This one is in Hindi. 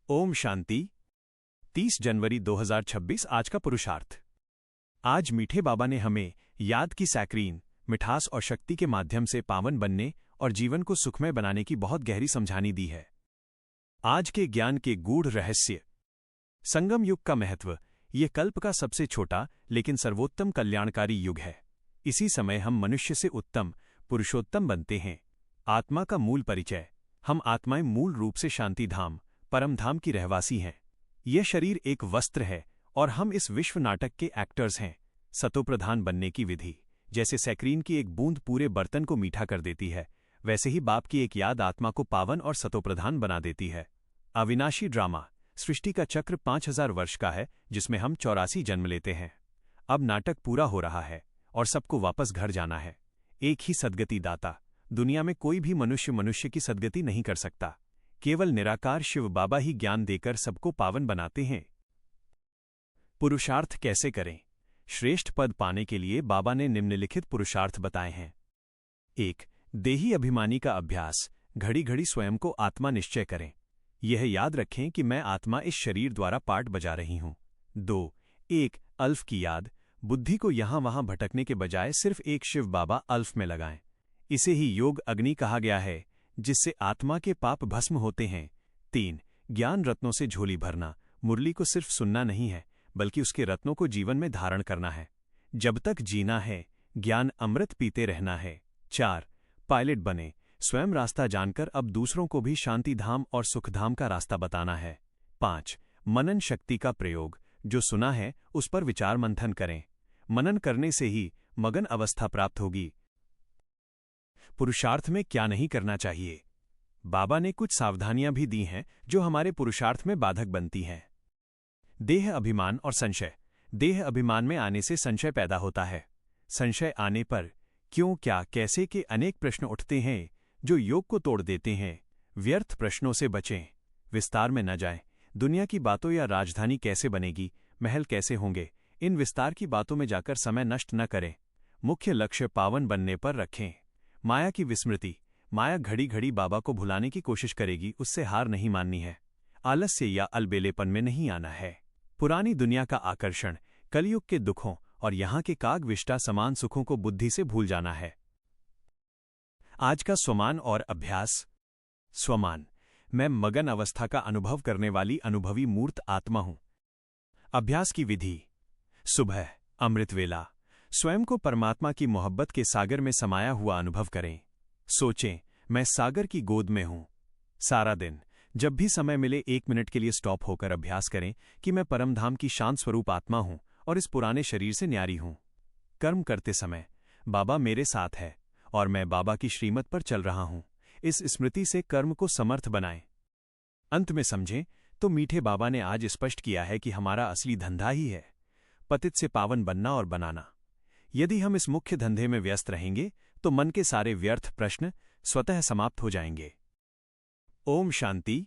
ओम शांति। 30 जनवरी 2026 आज का पुरुषार्थ। आज मीठे बाबा ने हमें याद की सैक्रीन, मिठास और शक्ति के माध्यम से पावन बनने और जीवन को सुखमय बनाने की बहुत गहरी समझानी दी है। आज के ज्ञान के गूढ़ रहस्य। संगम युग का महत्व। ये कल्प का सबसे छोटा लेकिन सर्वोत्तम कल्याणकारी युग है। इसी समय हम मनुष्य से उत्तम पुरुषोत्तम बनते हैं। आत्मा का मूल परिचय। हम आत्माएं मूल रूप से शांति धाम, परम धाम की रहवासी हैं। यह शरीर एक वस्त्र है और हम इस विश्व नाटक के एक्टर्स हैं। सतोप्रधान बनने की विधि। जैसे सैक्रीन की एक बूंद पूरे बर्तन को मीठा कर देती है, वैसे ही बाप की एक याद आत्मा को पावन और सतोप्रधान बना देती है। अविनाशी ड्रामा। सृष्टि का चक्र 5000 वर्ष का है, जिसमें हम 84 जन्म लेते हैं। अब नाटक पूरा हो रहा है और सबको वापस घर जाना है। एक ही सद्गति दाता। दुनिया में कोई भी मनुष्य की सद्गति नहीं कर सकता। केवल निराकार शिव बाबा ही ज्ञान देकर सबको पावन बनाते हैं। पुरुषार्थ कैसे करें? श्रेष्ठ पद पाने के लिए बाबा ने निम्नलिखित पुरुषार्थ बताए हैं। 1. देही अभिमानी का अभ्यास। घड़ी घड़ी स्वयं को आत्मा निश्चय करें। यह याद रखें कि मैं आत्मा इस शरीर द्वारा पार्ट बजा रही हूं। 2. एक अल्फ की याद। बुद्धि को यहां वहां भटकने के बजाय सिर्फ एक शिव बाबा अल्फ में लगाएं। इसे ही योग अग्नि कहा गया है, जिससे आत्मा के पाप भस्म होते हैं। 3. ज्ञान रत्नों से झोली भरना। मुरली को सिर्फ सुनना नहीं है, बल्कि उसके रत्नों को जीवन में धारण करना है। जब तक जीना है, ज्ञान अमृत पीते रहना है। 4. पायलट बने। स्वयं रास्ता जानकर अब दूसरों को भी शांति धाम और सुखधाम का रास्ता बताना है। 5. मनन शक्ति का प्रयोग। जो सुना है उस पर विचार मंथन करें। मनन करने से ही मगन अवस्था प्राप्त होगी। पुरुषार्थ में क्या नहीं करना चाहिए? बाबा ने कुछ सावधानियां भी दी हैं जो हमारे पुरुषार्थ में बाधक बनती हैं। देह अभिमान और संशय। देह अभिमान में आने से संशय पैदा होता है। संशय आने पर क्यों, क्या, कैसे के अनेक प्रश्न उठते हैं जो योग को तोड़ देते हैं। व्यर्थ प्रश्नों से बचें। विस्तार में न जाएं। दुनिया की बातों या राजधानी कैसे बनेगी, महल कैसे होंगे, इन विस्तार की बातों में जाकर समय नष्ट न करें। मुख्य लक्ष्य पावन बनने पर रखें। माया की विस्मृति। माया घड़ी घड़ी बाबा को भुलाने की कोशिश करेगी, उससे हार नहीं माननी है। आलस्य या अलबेलेपन में नहीं आना है। पुरानी दुनिया का आकर्षण, कलयुग के दुखों और यहाँ के कागविष्टा समान सुखों को बुद्धि से भूल जाना है। आज का स्वमान और अभ्यास। स्वमान। मैं मगन अवस्था का अनुभव करने वाली अनुभवी मूर्त आत्मा हूं। अभ्यास की विधि। सुबह अमृत वेला। स्वयं को परमात्मा की मोहब्बत के सागर में समाया हुआ अनुभव करें। सोचें, मैं सागर की गोद में हूं। सारा दिन जब भी समय मिले 1 मिनट के लिए स्टॉप होकर अभ्यास करें कि मैं परमधाम की शांत स्वरूप आत्मा हूं और इस पुराने शरीर से न्यारी हूं। कर्म करते समय बाबा मेरे साथ है और मैं बाबा की श्रीमत पर चल रहा हूं। इस स्मृति से कर्म को समर्थ बनाएं। अंत में समझें तो मीठे बाबा ने आज स्पष्ट किया है कि हमारा असली धंधा ही है पतित से पावन बनना और बनाना। यदि हम इस मुख्य धंधे में व्यस्त रहेंगे तो मन के सारे व्यर्थ प्रश्न स्वतः समाप्त हो जाएंगे। ओम शांति।